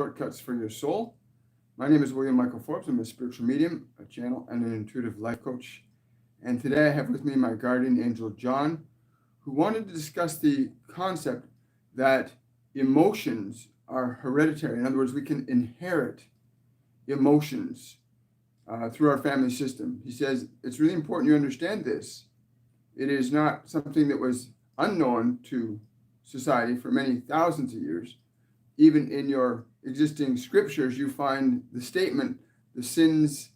Shortcuts for Your Soul. My name is William Michael Forbes. I'm a spiritual medium, a channel, and an intuitive life coach. And today I have with me my guardian angel, John, who wanted to discuss the concept that emotions are hereditary. In other words, we can inherit emotions through our family system. He says it's really important you understand this. It is not something that was unknown to society for many thousands of years. Even in your existing scriptures, you find the statement, the sins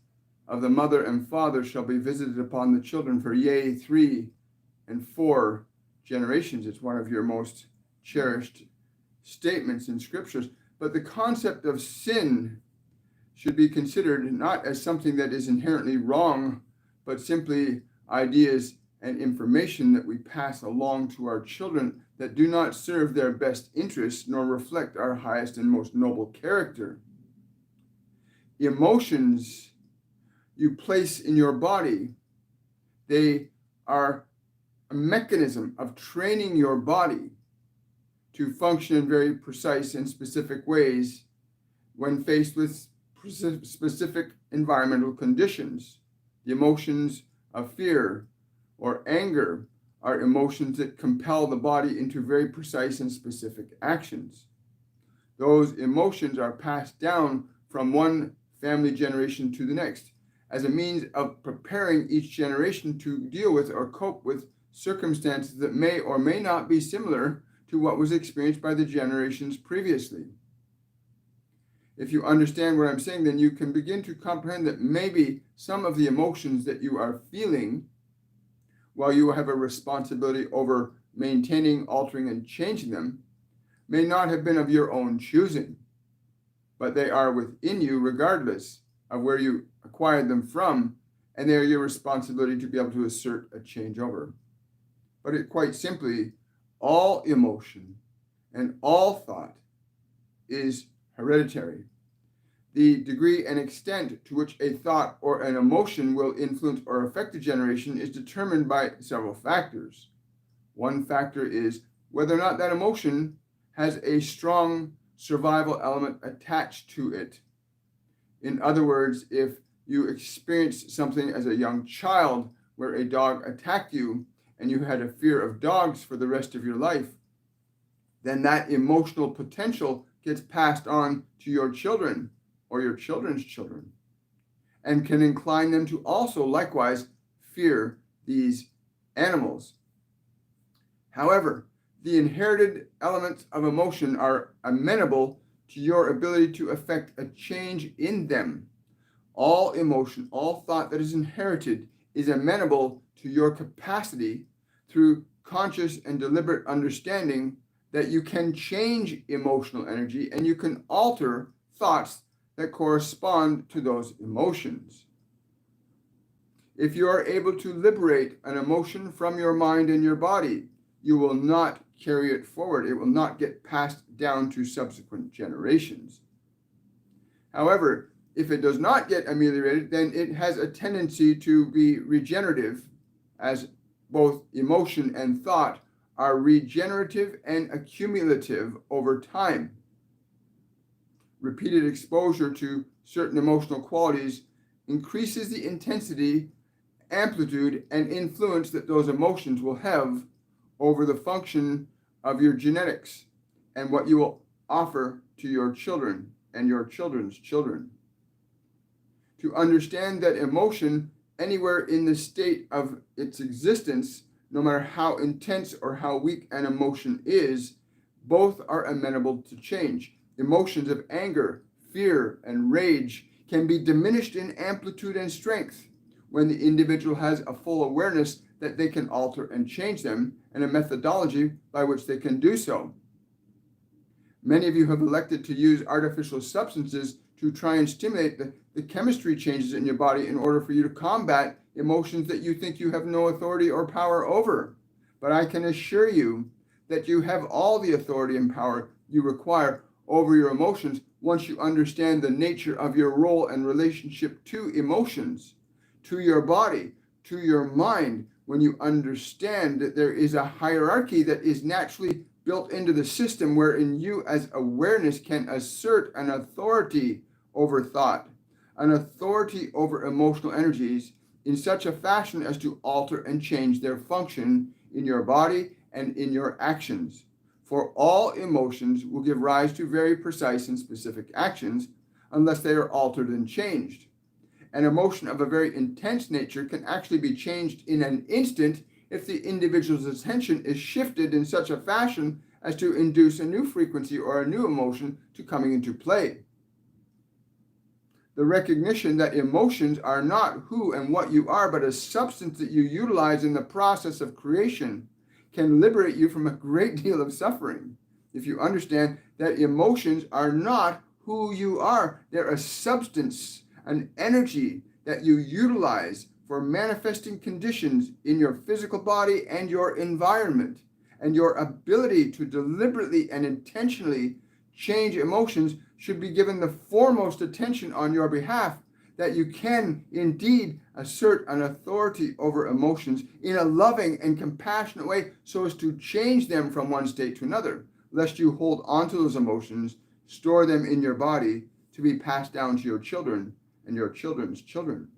of the mother and father shall be visited upon the children for 3 and 4 generations. It's one of your most cherished statements in scriptures. But the concept of sin should be considered not as something that is inherently wrong, but simply ideas and information that we pass along to our children that do not serve their best interests nor reflect our highest and most noble character. Emotions you place in your body, they are a mechanism of training your body to function in very precise and specific ways when faced with specific environmental conditions. The emotions of fear or anger are emotions that compel the body into very precise and specific actions. Those emotions are passed down from one family generation to the next as a means of preparing each generation to deal with or cope with circumstances that may or may not be similar to what was experienced by the generations previously. If you understand what I'm saying, then you can begin to comprehend that maybe some of the emotions that you are feeling, while you have a responsibility over maintaining, altering, and changing them, may not have been of your own choosing, but they are within you regardless of where you acquired them from, and they are your responsibility to be able to assert a changeover. But it quite simply, all emotion and all thought is hereditary. The degree and extent to which a thought or an emotion will influence or affect a generation is determined by several factors. One factor is whether or not that emotion has a strong survival element attached to it. In other words, if you experienced something as a young child where a dog attacked you and you had a fear of dogs for the rest of your life, then that emotional potential gets passed on to your children or your children's children, and can incline them to also likewise fear these animals. However, the inherited elements of emotion are amenable to your ability to effect a change in them. All emotion, all thought that is inherited is amenable to your capacity through conscious and deliberate understanding that you can change emotional energy and you can alter thoughts that correspond to those emotions. If you are able to liberate an emotion from your mind and your body, you will not carry it forward. It will not get passed down to subsequent generations. However, if it does not get ameliorated, then it has a tendency to be regenerative, as both emotion and thought are regenerative and accumulative over time. Repeated exposure to certain emotional qualities increases the intensity, amplitude, and influence that those emotions will have over the function of your genetics and what you will offer to your children and your children's children. To understand that emotion, anywhere in the state of its existence, no matter how intense or how weak an emotion is, both are amenable to change. Emotions of anger, fear, and rage can be diminished in amplitude and strength when the individual has a full awareness that they can alter and change them and a methodology by which they can do so. Many of you have elected to use artificial substances to try and stimulate the chemistry changes in your body in order for you to combat emotions that you think you have no authority or power over. But I can assure you that you have all the authority and power you require over your emotions once you understand the nature of your role and relationship to emotions, to your body, to your mind. When you understand that there is a hierarchy that is naturally built into the system wherein you as awareness can assert an authority over thought, an authority over emotional energies in such a fashion as to alter and change their function in your body and in your actions. For all emotions will give rise to very precise and specific actions unless they are altered and changed. An emotion of a very intense nature can actually be changed in an instant if the individual's attention is shifted in such a fashion as to induce a new frequency or a new emotion to coming into play. The recognition that emotions are not who and what you are, but a substance that you utilize in the process of creation can liberate you from a great deal of suffering. If you understand that emotions are not who you are, they're a substance, an energy that you utilize for manifesting conditions in your physical body and your environment, and your ability to deliberately and intentionally change emotions should be given the foremost attention on your behalf, that you can indeed assert an authority over emotions in a loving and compassionate way so as to change them from one state to another, lest you hold on to those emotions, store them in your body to be passed down to your children and your children's children.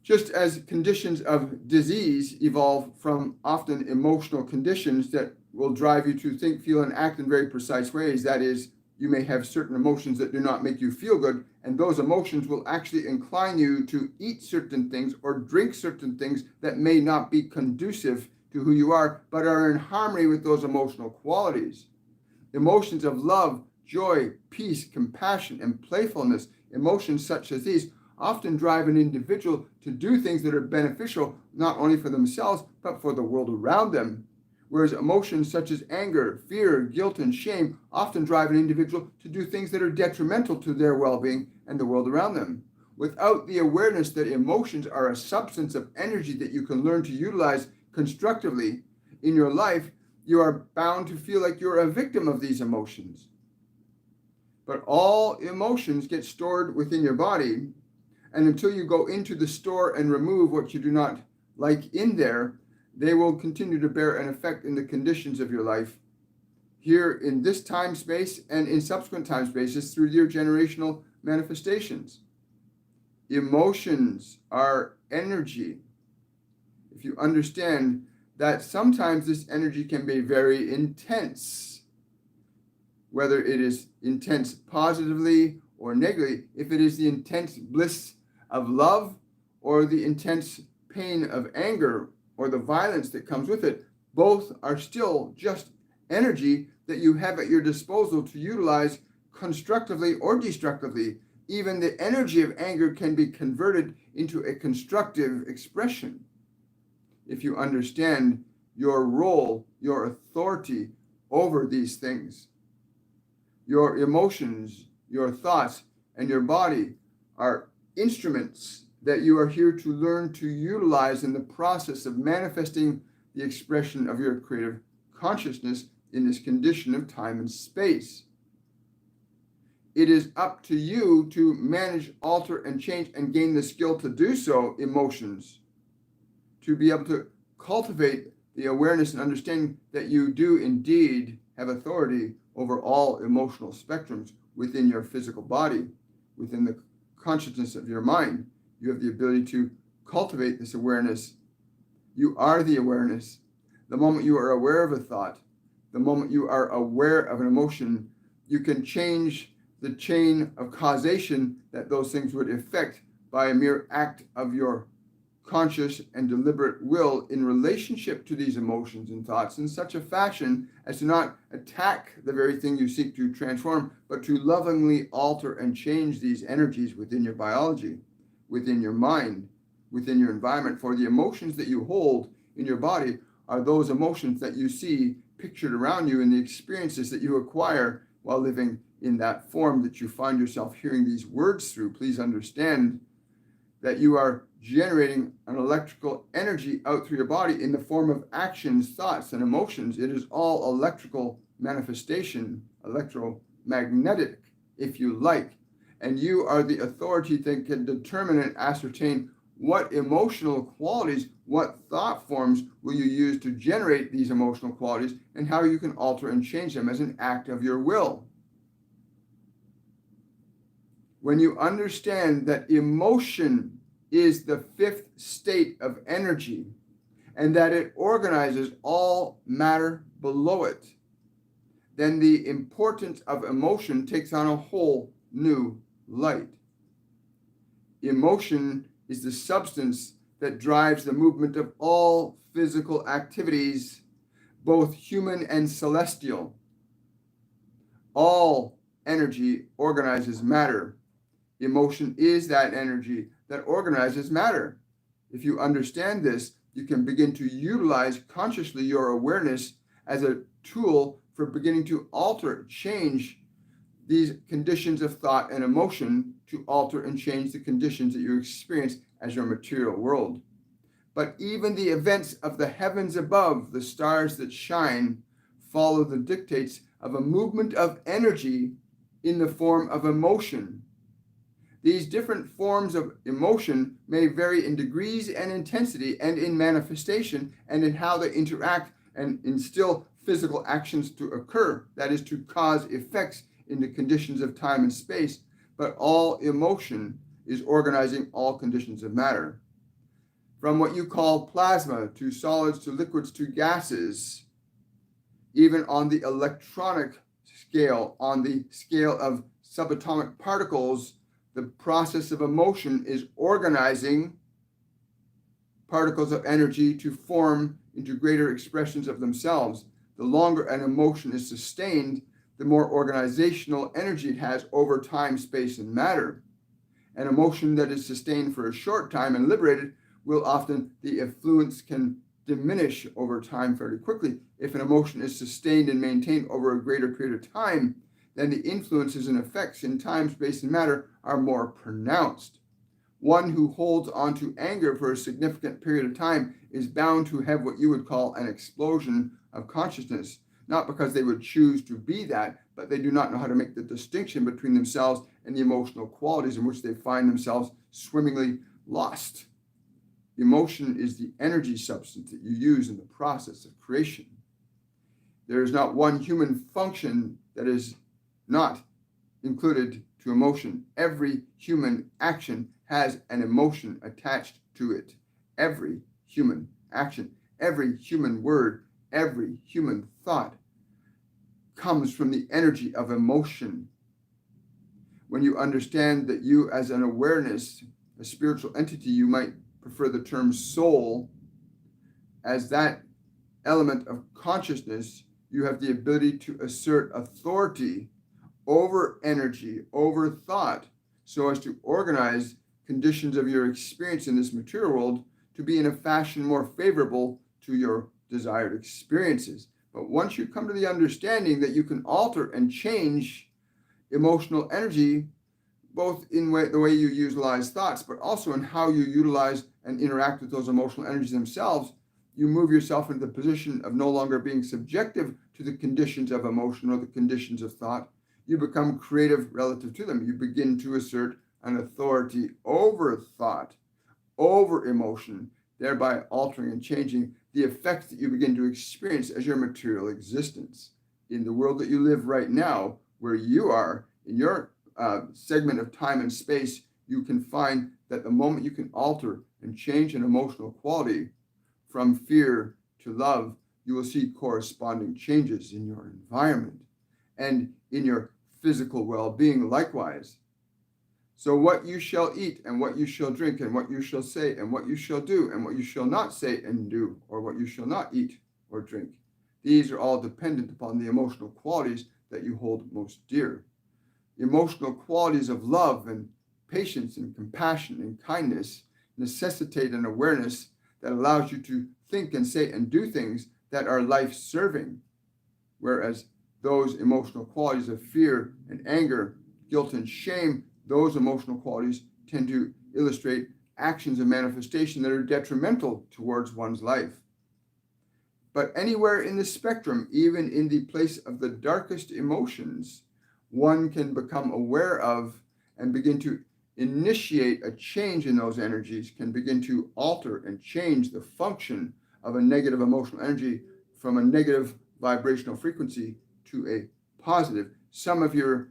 Just as conditions of disease evolve from often emotional conditions that will drive you to think, feel, and act in very precise ways, that is, you may have certain emotions that do not make you feel good, and those emotions will actually incline you to eat certain things or drink certain things that may not be conducive to who you are, but are in harmony with those emotional qualities. Emotions of love, joy, peace, compassion, and playfulness, emotions such as these, often drive an individual to do things that are beneficial not only for themselves, but for the world around them. Whereas emotions such as anger, fear, guilt, and shame often drive an individual to do things that are detrimental to their well-being and the world around them. Without the awareness that emotions are a substance of energy that you can learn to utilize constructively in your life, you are bound to feel like you're a victim of these emotions. But all emotions get stored within your body, and until you go into the store and remove what you do not like in there, they will continue to bear an effect in the conditions of your life here in this time space and in subsequent time spaces through your generational manifestations. Emotions are energy. If you understand that sometimes this energy can be very intense, whether it is intense positively or negatively, if it is the intense bliss of love or the intense pain of anger or the violence that comes with it, both are still just energy that you have at your disposal to utilize constructively or destructively. Even the energy of anger can be converted into a constructive expression if you understand your role, your authority over these things. Your emotions, your thoughts, and your body are instruments that you are here to learn to utilize in the process of manifesting the expression of your creative consciousness in this condition of time and space. It is up to you to manage, alter, and change and gain the skill to do so, emotions, to be able to cultivate the awareness and understanding that you do indeed have authority over all emotional spectrums within your physical body, within the consciousness of your mind. You have the ability to cultivate this awareness. You are the awareness. The moment you are aware of a thought, the moment you are aware of an emotion, you can change the chain of causation that those things would affect by a mere act of your conscious and deliberate will in relationship to these emotions and thoughts in such a fashion as to not attack the very thing you seek to transform, but to lovingly alter and change these energies within your biology, within your mind, within your environment. For the emotions that you hold in your body are those emotions that you see pictured around you in the experiences that you acquire while living in that form that you find yourself hearing these words through. Please understand that you are generating an electrical energy out through your body in the form of actions, thoughts, and emotions. It is all electrical manifestation, electromagnetic, if you like. And you are the authority that can determine and ascertain what emotional qualities, what thought forms will you use to generate these emotional qualities, and how you can alter and change them as an act of your will. When you understand that emotion is the fifth state of energy and that it organizes all matter below it, then the importance of emotion takes on a whole new light. Emotion is the substance that drives the movement of all physical activities, both human and celestial. All energy organizes matter. Emotion is that energy that organizes matter. If you understand this, you can begin to utilize consciously your awareness as a tool for beginning to alter, change these conditions of thought and emotion to alter and change the conditions that you experience as your material world. But even the events of the heavens above, the stars that shine, follow the dictates of a movement of energy in the form of emotion. These different forms of emotion may vary in degrees and intensity and in manifestation and in how they interact and instill physical actions to occur, that is, to cause effects in the conditions of time and space, but all emotion is organizing all conditions of matter. From what you call plasma to solids to liquids to gases, even on the electronic scale, on the scale of subatomic particles, the process of emotion is organizing particles of energy to form into greater expressions of themselves. The longer an emotion is sustained, the more organizational energy it has over time, space, and matter. An emotion that is sustained for a short time and liberated will often, the influence can diminish over time very quickly. If an emotion is sustained and maintained over a greater period of time, then the influences and effects in time, space, and matter are more pronounced. One who holds on to anger for a significant period of time is bound to have what you would call an explosion of consciousness, not because they would choose to be that, but they do not know how to make the distinction between themselves and the emotional qualities in which they find themselves swimmingly lost. Emotion is the energy substance that you use in the process of creation. There is not one human function that is not included to emotion. Every human action has an emotion attached to it. Every human action, every human word, every human thought comes from the energy of emotion. When you understand that you, as an awareness, a spiritual entity, you might prefer the term soul, as that element of consciousness, you have the ability to assert authority over energy, over thought, so as to organize conditions of your experience in this material world to be in a fashion more favorable to your desired experiences. But once you come to the understanding that you can alter and change emotional energy, both in the way you utilize thoughts, but also in how you utilize and interact with those emotional energies themselves, you move yourself into the position of no longer being subjective to the conditions of emotion or the conditions of thought. You become creative relative to them. You begin to assert an authority over thought, over emotion, thereby altering and changing the effects that you begin to experience as your material existence. In the world that you live right now, where you are, in your segment of time and space, you can find that the moment you can alter and change an emotional quality from fear to love, you will see corresponding changes in your environment and in your physical well-being likewise. So what you shall eat and what you shall drink and what you shall say and what you shall do and what you shall not say and do, or what you shall not eat or drink, these are all dependent upon the emotional qualities that you hold most dear. Emotional qualities of love and patience and compassion and kindness necessitate an awareness that allows you to think and say and do things that are life-serving, whereas those emotional qualities of fear and anger, guilt and shame, those emotional qualities tend to illustrate actions and manifestation that are detrimental towards one's life. But anywhere in the spectrum, even in the place of the darkest emotions, one can become aware of and begin to initiate a change in those energies, can begin to alter and change the function of a negative emotional energy from a negative vibrational frequency to a positive. Some of your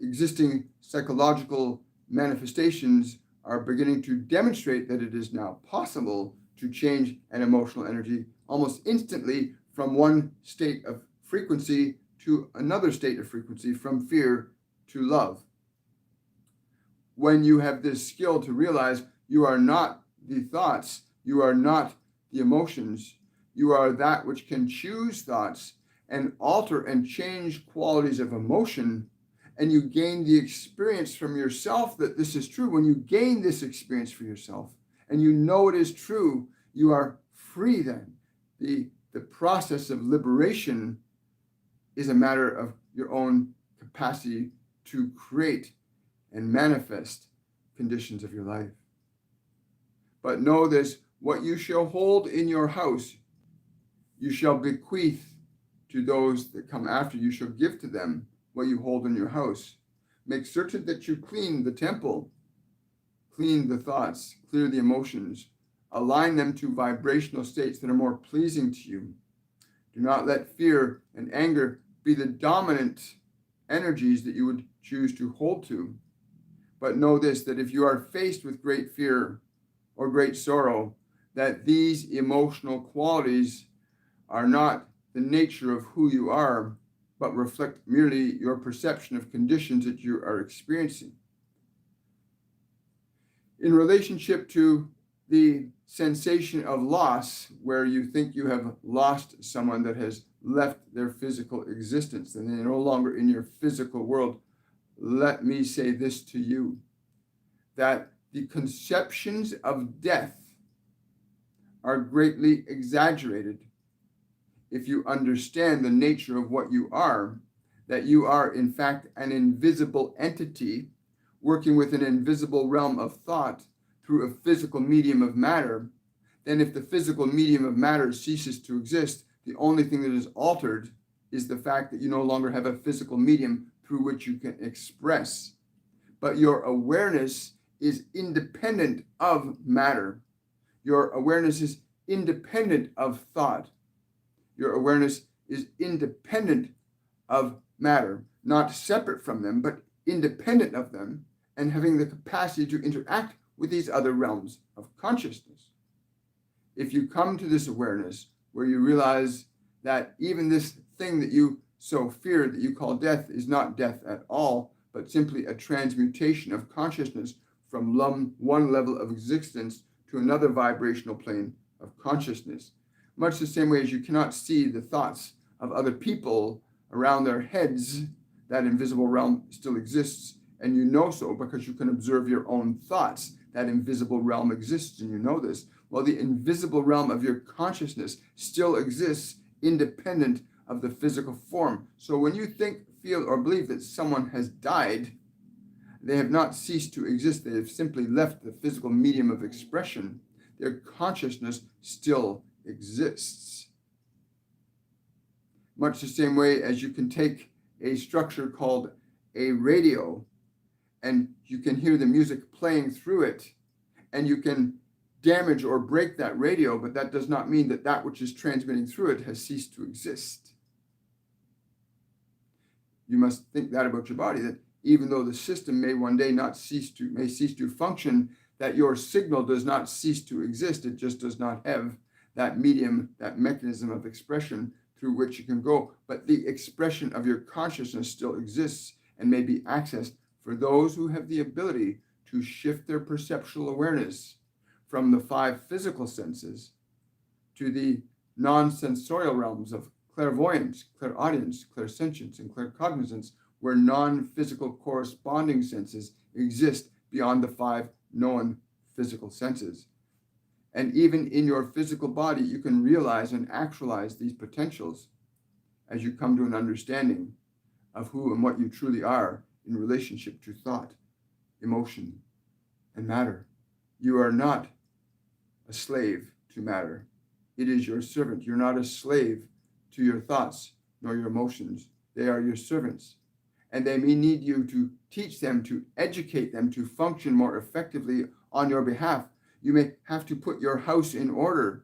existing psychological manifestations are beginning to demonstrate that it is now possible to change an emotional energy almost instantly from one state of frequency to another state of frequency, from fear to love. When you have this skill to realize you are not the thoughts, you are not the emotions, you are that which can choose thoughts and alter and change qualities of emotion, and you gain the experience from yourself that this is true. When you gain this experience for yourself and you know it is true, you are free then. The process of liberation is a matter of your own capacity to create and manifest conditions of your life. But know this, what you shall hold in your house, you shall bequeath to those that come after you, shall give to them what you hold in your house. Make certain that you clean the temple, clean the thoughts, clear the emotions, align them to vibrational states that are more pleasing to you. Do not let fear and anger be the dominant energies that you would choose to hold to. But know this, that if you are faced with great fear or great sorrow, that these emotional qualities are not the nature of who you are, but reflect merely your perception of conditions that you are experiencing. In relationship to the sensation of loss, where you think you have lost someone that has left their physical existence and they're no longer in your physical world, let me say this to you, that the conceptions of death are greatly exaggerated if you understand the nature of what you are, that you are in fact an invisible entity working with an invisible realm of thought through a physical medium of matter. Then if the physical medium of matter ceases to exist, the only thing that is altered is the fact that you no longer have a physical medium through which you can express. But your awareness is independent of matter. Your awareness is independent of thought. Your awareness is independent of matter, not separate from them, but independent of them, and having the capacity to interact with these other realms of consciousness. If you come to this awareness where you realize that even this thing that you so fear that you call death is not death at all, but simply a transmutation of consciousness from one level of existence to another vibrational plane of consciousness. Much the same way as you cannot see the thoughts of other people around their heads, that invisible realm still exists, and you know so because you can observe your own thoughts. That invisible realm exists, and you know this. Well, the invisible realm of your consciousness still exists independent of the physical form. So when you think, feel, or believe that someone has died, they have not ceased to exist. They have simply left the physical medium of expression. Their consciousness still exists. Much the same way as you can take a structure called a radio and you can hear the music playing through it, and you can damage or break that radio, but that does not mean that that which is transmitting through it has ceased to exist. You must think that about your body, that even though the system may one day cease to function, that your signal does not cease to exist. It just does not have that medium, that mechanism of expression through which you can go. But the expression of your consciousness still exists and may be accessed for those who have the ability to shift their perceptual awareness from the 5 physical senses to the non-sensorial realms of clairvoyance, clairaudience, clairsentience, and claircognizance, where non-physical corresponding senses exist beyond the 5 known physical senses. And even in your physical body, you can realize and actualize these potentials as you come to an understanding of who and what you truly are in relationship to thought, emotion, and matter. You are not a slave to matter. It is your servant. You're not a slave to your thoughts nor your emotions. They are your servants. and they may need you to teach them, to educate them, to function more effectively on your behalf. You may have to put your house in order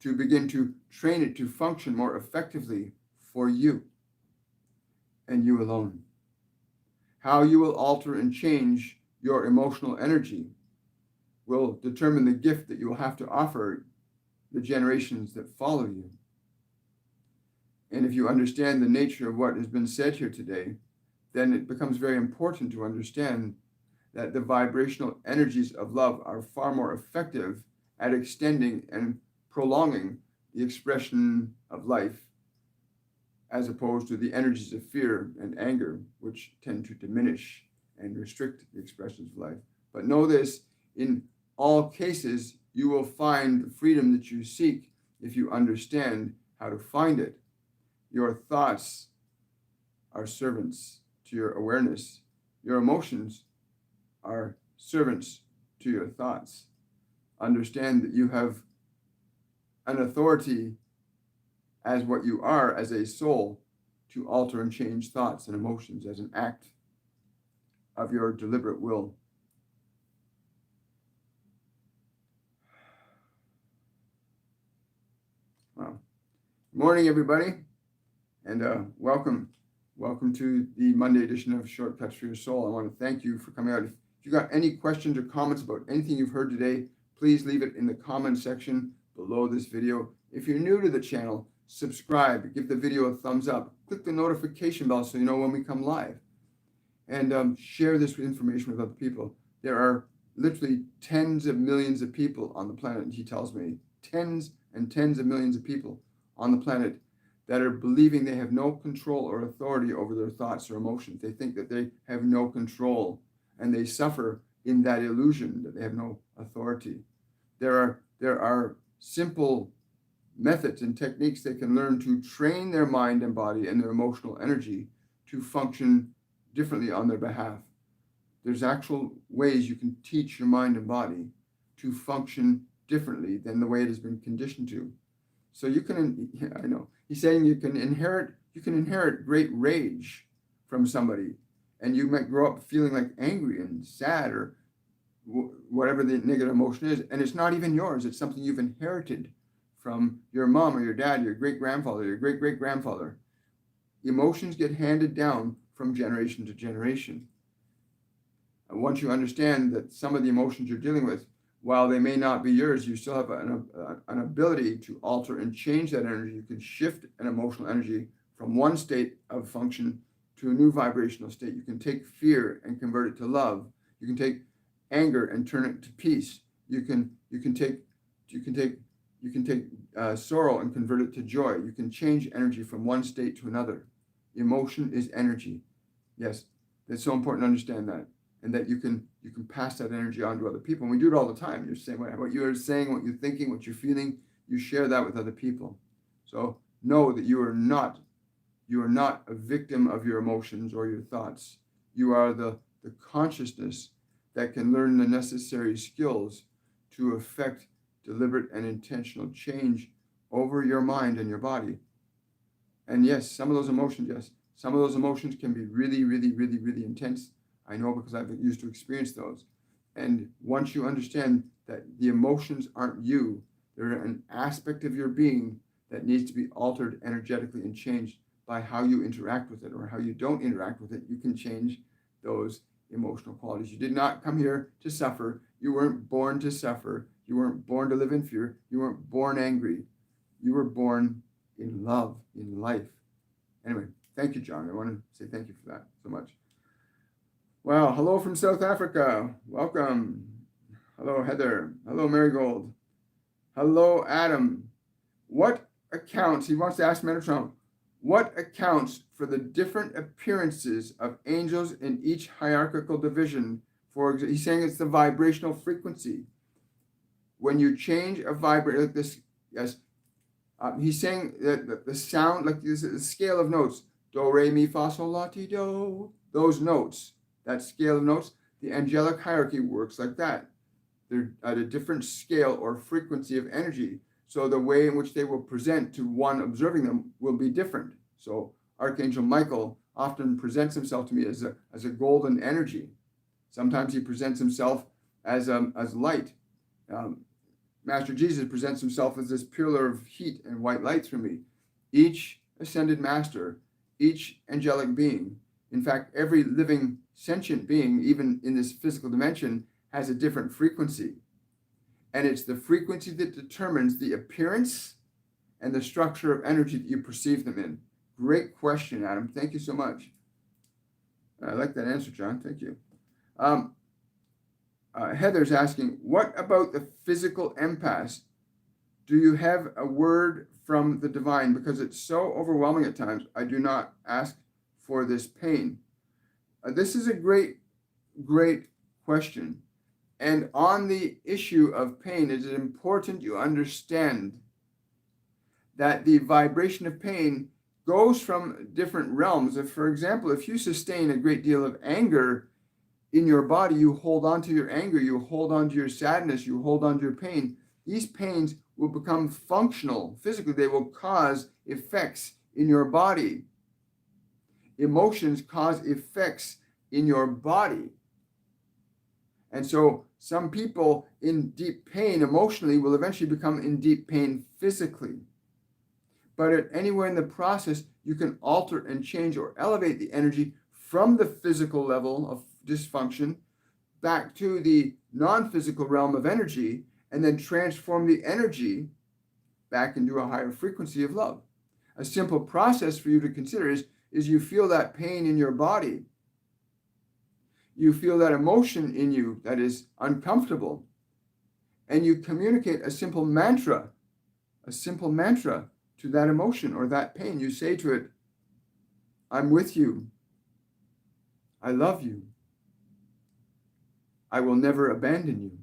to begin to train it to function more effectively for you and you alone. How you will alter and change your emotional energy will determine the gift that you will have to offer the generations that follow you. And if you understand the nature of what has been said here today, then it becomes very important to understand that the vibrational energies of love are far more effective at extending and prolonging the expression of life, as opposed to the energies of fear and anger, which tend to diminish and restrict the expressions of life. But know this, in all cases, you will find the freedom that you seek if you understand how to find it. Your thoughts are servants to your awareness. Your emotions are servants to your thoughts. Understand that you have an authority as what you are, as a soul, to alter and change thoughts and emotions as an act of your deliberate will. Well, good morning, everybody, and welcome to the Monday edition of Shortcuts for Your Soul. I want to thank you for coming out. If you got any questions or comments about anything you've heard today, please leave it in the comment section below this video. If you're new to the channel, subscribe, give the video a thumbs up, click the notification bell so you know when we come live, and share this information with other people. There are literally tens of millions of people on the planet, he tells me, tens and tens of millions of people on the planet that are believing they have no control or authority over their thoughts or emotions. They think that they have no control, and they suffer in that illusion that they have no authority. There are simple methods and techniques they can learn to train their mind and body and their emotional energy to function differently on their behalf. There's actual ways you can teach your mind and body to function differently than the way it has been conditioned to. So you can, I know, he's saying you can inherit great rage from somebody, and you might grow up feeling like angry and sad or whatever the negative emotion is, and it's not even yours. It's something you've inherited from your mom or your dad, your great-grandfather, your great-great-grandfather. Emotions get handed down from generation to generation. And once you understand that some of the emotions you're dealing with, while they may not be yours, you still have an ability to alter and change that energy. You can shift an emotional energy from one state of function to a new vibrational state. You can take fear and convert it to love. You can take anger and turn it to peace. You can take sorrow and convert it to joy. You can change energy from one state to another. Emotion is energy. Yes, it's so important to understand that, and that you can pass that energy on to other people. And we do it all the time. You're saying what you are saying, what you're thinking, what you're feeling. You share that with other people. So know that you are not a victim of your emotions or your thoughts. You are the consciousness that can learn the necessary skills to effect deliberate and intentional change over your mind and your body. And yes, some of those emotions can be really, really, really, really intense. I know, because I've used to experience those. And once you understand that the emotions aren't you, they're an aspect of your being that needs to be altered energetically and changed by how you interact with it or how you don't interact with it, you can change those emotional qualities. You did not come here to suffer. You weren't born to suffer. You weren't born to live in fear. You weren't born angry. You were born in love, in life. Anyway, thank you, John. I want to say thank you for that so much. Well, hello from South Africa. Welcome. Hello, Heather. Hello, Marigold. Hello, Adam. What accounts, he wants to ask Metatron, what accounts for the different appearances of angels in each hierarchical division? He's saying it's the vibrational frequency. When you change a vibrator like this, yes, he's saying that the sound, like this, the scale of notes, do, re, mi, fa, sol, la, ti, do, those notes, that scale of notes, the angelic hierarchy works like that. They're at a different scale or frequency of energy. So the way in which they will present to one observing them will be different. So Archangel Michael often presents himself to me as a golden energy. Sometimes he presents himself as light. Master Jesus presents himself as this pillar of heat and white light through me. Each ascended master, each angelic being, in fact, every living sentient being, even in this physical dimension, has a different frequency. And it's the frequency that determines the appearance and the structure of energy that you perceive them in. Great question, Adam. Thank you so much. I like that answer, John. Thank you. Heather's asking, what about the physical empaths? Do you have a word from the divine? Because it's so overwhelming at times. I do not ask for this pain. This is a great, great question. And on the issue of pain, it is important you understand that the vibration of pain goes from different realms. If, for example, if you sustain a great deal of anger in your body, you hold on to your anger, you hold on to your sadness, you hold on to your pain. These pains will become functional physically. They will cause effects in your body. Emotions cause effects in your body. And so some people in deep pain emotionally will eventually become in deep pain physically. But at anywhere in the process, you can alter and change or elevate the energy from the physical level of dysfunction back to the non-physical realm of energy, and then transform the energy back into a higher frequency of love. A simple process for you to consider is you feel that pain in your body. You feel that emotion in you that is uncomfortable, and you communicate a simple mantra to that emotion or that pain. You say to it, I'm with you. I love you. I will never abandon you.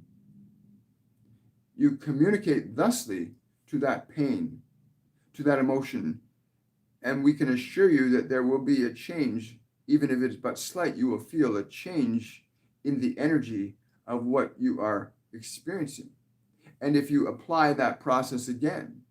You communicate thusly to that pain, to that emotion, and we can assure you that there will be a change. Even if it is but slight, you will feel a change in the energy of what you are experiencing. And if you apply that process again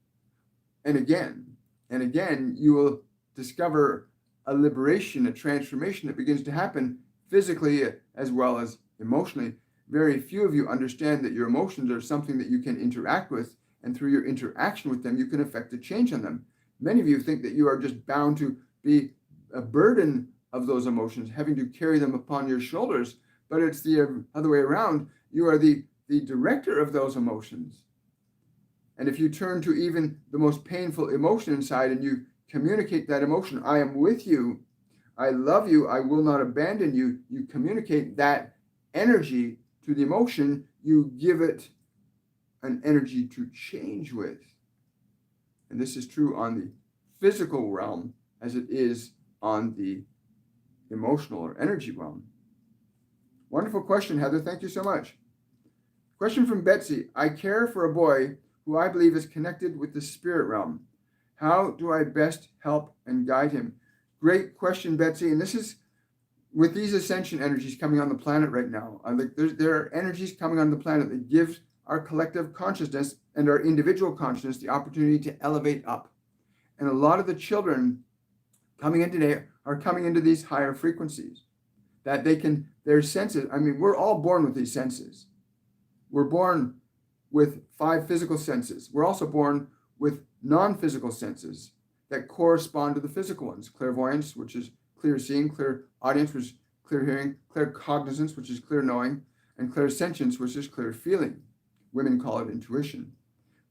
and again and again, you will discover a liberation, a transformation that begins to happen physically as well as emotionally. Very few of you understand that your emotions are something that you can interact with, and through your interaction with them, you can affect a change on them. Many of you think that you are just bound to be a burden of those emotions, having to carry them upon your shoulders, but it's the other way around. You are the director of those emotions. And if you turn to even the most painful emotion inside and you communicate that emotion, I am with you, I love you, I will not abandon you, you communicate that energy to the emotion, you give it an energy to change with. And this is true on the physical realm as it is on the emotional or energy realm. Wonderful question, Heather. Thank you so much. Question from Betsy. I care for a boy who I believe is connected with the spirit realm. How do I best help and guide him? Great question, Betsy. And this is with these ascension energies coming on the planet right now. There are energies coming on the planet that give our collective consciousness and our individual consciousness the opportunity to elevate up. And a lot of the children coming in today are coming into these higher frequencies, that their senses, we're all born with these senses. We're born with 5 physical senses. We're also born with non-physical senses that correspond to the physical ones. Clairvoyance, which is clear seeing, clear audience, which is clear hearing, clear cognizance, which is clear knowing, and clairsentience, which is clear feeling. Women call it intuition.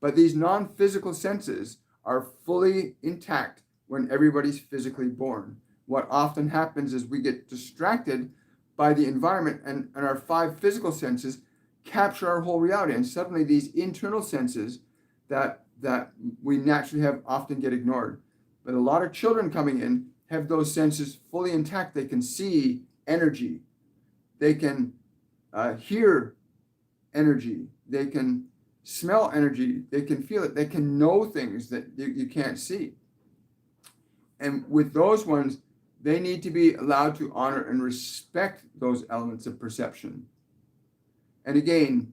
But these non-physical senses are fully intact when everybody's physically born. What often happens is we get distracted by the environment, and our 5 physical senses capture our whole reality. And suddenly these internal senses that we naturally have often get ignored. But a lot of children coming in have those senses fully intact. They can see energy. They can hear energy. They can smell energy. They can feel it. They can know things that you can't see. And with those ones, they need to be allowed to honor and respect those elements of perception. And again,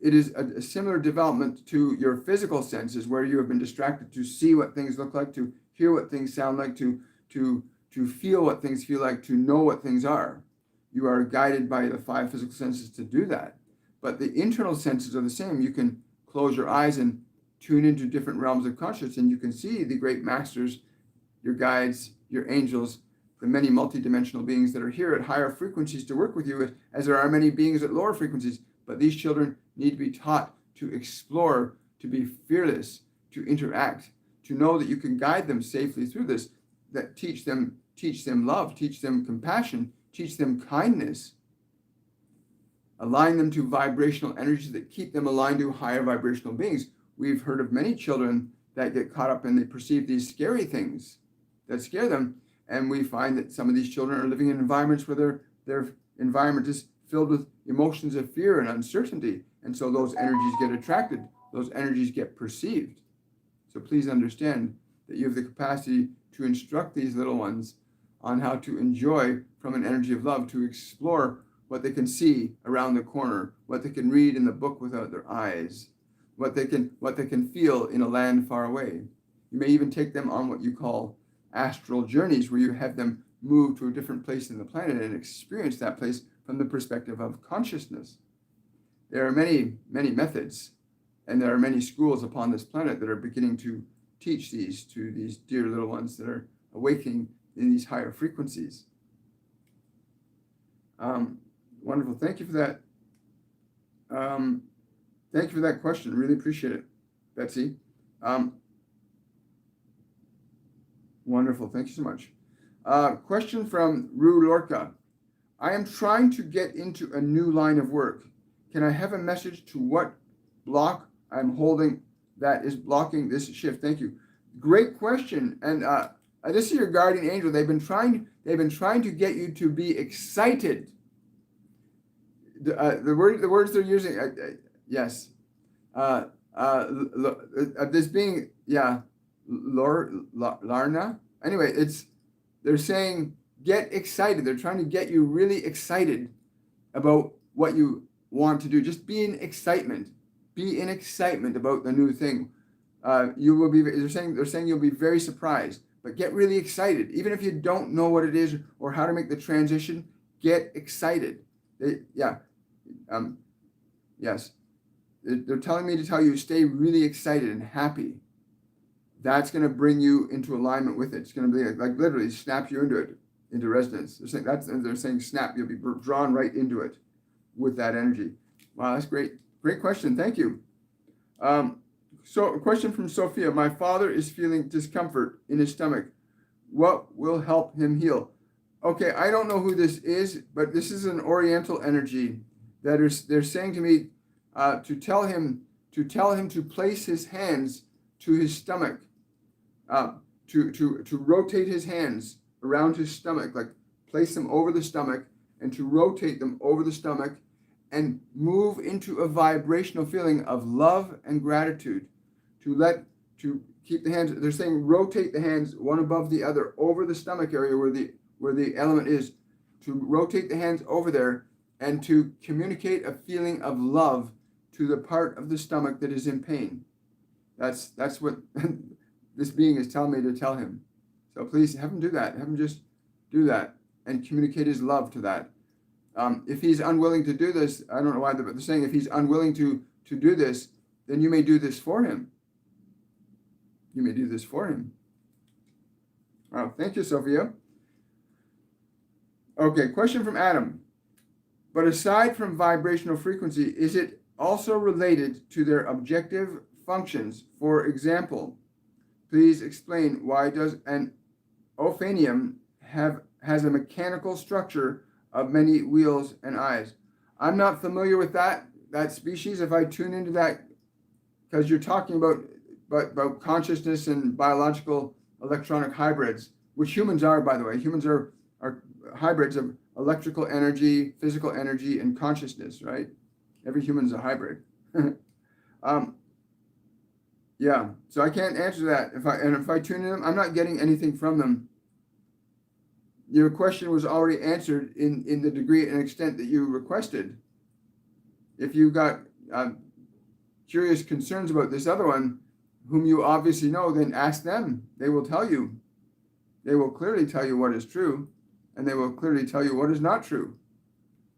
it is a similar development to your physical senses, where you have been distracted to see what things look like, to hear what things sound like, to to feel what things feel like, to know what things are. You are guided by the 5 physical senses to do that. But the internal senses are the same. You can close your eyes and tune into different realms of consciousness, and you can see the great masters, your guides, your angels, the many multidimensional beings that are here at higher frequencies to work with you, as there are many beings at lower frequencies. But these children need to be taught to explore, to be fearless, to interact, to know that you can guide them safely through this, that teach them love, teach them compassion, teach them kindness, align them to vibrational energies that keep them aligned to higher vibrational beings. We've heard of many children that get caught up and they perceive these scary things that scare them. And we find that some of these children are living in environments where their environment is filled with emotions of fear and uncertainty. And so those energies get attracted, those energies get perceived. So please understand that you have the capacity to instruct these little ones on how to enjoy from an energy of love, to explore what they can see around the corner, what they can read in the book without their eyes, what they can feel in a land far away. You may even take them on what you call astral journeys, where you have them move to a different place in the planet and experience that place from the perspective of consciousness. There are many, many methods, and there are many schools upon this planet that are beginning to teach these to these dear little ones that are awakening in these higher frequencies. Wonderful. Thank you for that. Thank you for that question. Really appreciate it, Betsy. Wonderful. Thank you so much. Question from Rue Lorca. I am trying to get into a new line of work. Can I have a message to what block I'm holding that is blocking this shift? Thank you. Great question. And this is your guardian angel. They've been trying to get you to be excited. The words they're using. Yes. This being, yeah, Larna. Anyway, they're saying get excited. They're trying to get you really excited about what you want to do. Just be in excitement. Be in excitement about the new thing. You will be. They're saying you'll be very surprised. But get really excited, even if you don't know what it is or how to make the transition. Get excited. Yes. They're telling me to tell you, stay really excited and happy. That's going to bring you into alignment with it. It's going to be like literally snap you into it, into resonance. They're saying snap. You'll be drawn right into it with that energy. Wow, that's great. Great question. Thank you. So a question from Sophia. My father is feeling discomfort in his stomach. What will help him heal? Okay, I don't know who this is, but this is an Oriental energy that they're saying to me to tell him to place his hands to his stomach, to rotate his hands around his stomach, like place them over the stomach and to rotate them over the stomach and move into a vibrational feeling of love and gratitude. To keep the hands, they're saying rotate the hands one above the other over the stomach area where the element is, to rotate the hands over there and to communicate a feeling of love to the part of the stomach that is in pain. That's what this being is telling me to tell him. So please have him do that. Have him just do that and communicate his love to that. If he's unwilling to do this, I don't know why, but they're saying if he's unwilling to do this, then you may do this for him. You may do this for him. Wow, thank you, Sophia. Okay, question from Adam. But aside from vibrational frequency, is it also related to their objective functions? For example, please explain why does an ophanium has a mechanical structure of many wheels and eyes? I'm not familiar with that species. If I tune into that, because you're talking about consciousness and biological electronic hybrids, which humans are, by the way. Humans are hybrids of electrical energy, physical energy, and consciousness, right? Every human is a hybrid. Yeah, so I can't answer that. If I tune in them, I'm not getting anything from them. Your question was already answered in the degree and extent that you requested. If you got curious concerns about this other one, whom you obviously know, then ask them. They will tell you. They will clearly tell you what is true, and they will clearly tell you what is not true,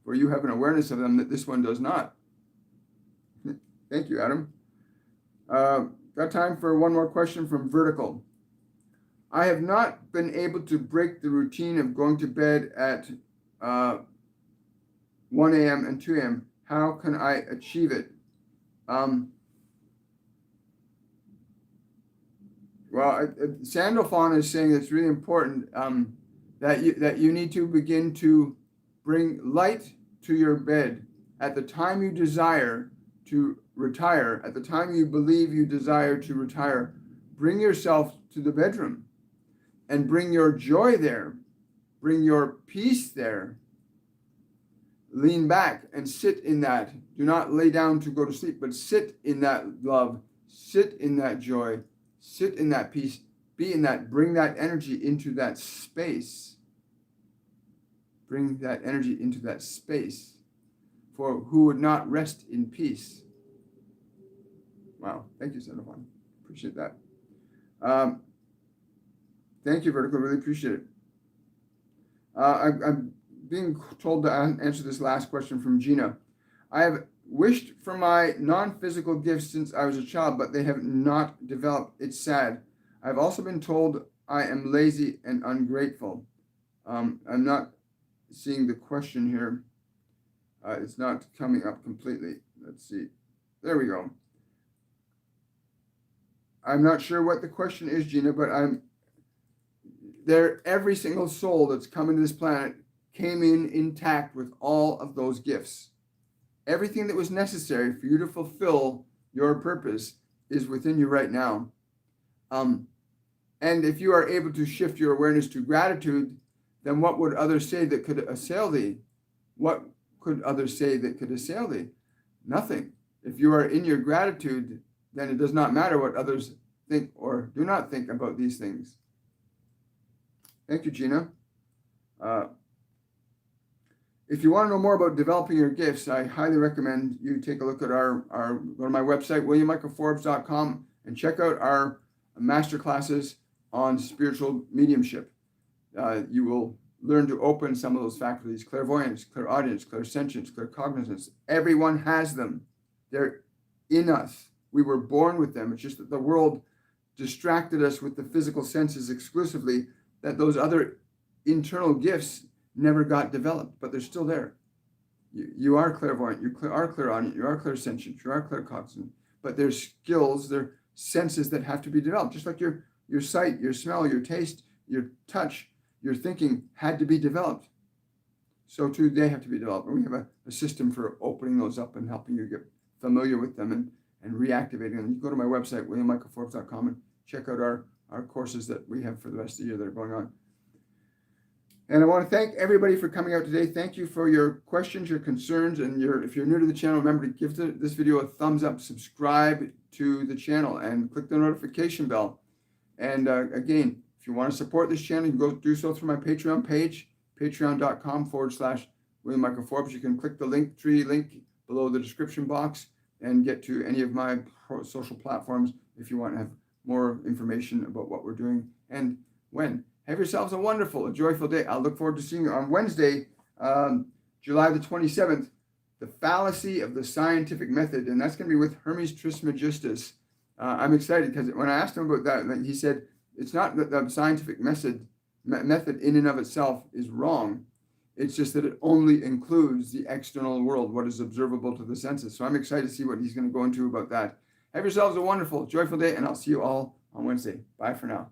for you have an awareness of them that this one does not. Thank you, Adam. Got time for one more question from Vertical. I have not been able to break the routine of going to bed at 1 a.m. and 2 a.m. How can I achieve it? Sandalphon is saying it's really important that you need to begin to bring light to your bed at the time you desire to retire, at the time you believe you desire to retire. Bring yourself to the bedroom and bring your joy there. Bring your peace there. Lean back and sit in that. Do not lay down to go to sleep, but sit in that love. Sit in that joy. Sit in that peace. Be in that. Bring that energy into that space. Bring that energy into that space. For who would not rest in peace? Wow. Thank you, Sandalphon. Appreciate that. Thank you, Vertical. Really appreciate it. I'm being told to answer this last question from Gina. I have wished for my non-physical gifts since I was a child, but they have not developed. It's sad. I've also been told I am lazy and ungrateful. I'm not seeing the question here. It's not coming up completely. Let's see. There we go. I'm not sure what the question is, Gina, but every single soul that's come into this planet came in intact with all of those gifts. Everything that was necessary for you to fulfill your purpose is within you right now. And if you are able to shift your awareness to gratitude, then what would others say that could assail thee? What could others say that could assail thee? Nothing. If you are in your gratitude, then it does not matter what others think or do not think about these things. Thank you, Gina. If you want to know more about developing your gifts, I highly recommend you take a look at go to my website, williammichaelforbes.com, and check out our master classes on spiritual mediumship. You will learn to open some of those faculties: clairvoyance, clairaudience, clairsentience, claircognizance. Everyone has them. They're in us. We were born with them. It's just that the world distracted us with the physical senses exclusively, that those other internal gifts never got developed, but they're still there. You are clairvoyant, you are clairaudient, you are clairsentient, you are claircognizant, but there's skills, they're senses that have to be developed, just like your sight, your smell, your taste, your touch, your thinking had to be developed. So too, they have to be developed. And we have a system for opening those up and helping you get familiar with them and reactivating them. You go to my website, williammichaelforbes.com, and check out our courses that we have for the rest of the year that are going on. And I want to thank everybody for coming out today. Thank you for your questions, your concerns, and if you're new to the channel, remember to give this video a thumbs up, subscribe to the channel, and click the notification bell. And again, if you want to support this channel, you can go do so through my Patreon page, patreon.com/William Michael Forbes. You can click the Linktree link below the description box and get to any of my social platforms if you want to have more information about what we're doing and when. Have yourselves a wonderful, a joyful day. I'll look forward to seeing you on Wednesday, July the 27th, The Fallacy of the Scientific Method. And that's going to be with Hermes Trismegistus. I'm excited because when I asked him about that, he said, it's not that the scientific method in and of itself is wrong. It's just that it only includes the external world, what is observable to the senses. So I'm excited to see what he's going to go into about that. Have yourselves a wonderful, joyful day, and I'll see you all on Wednesday. Bye for now.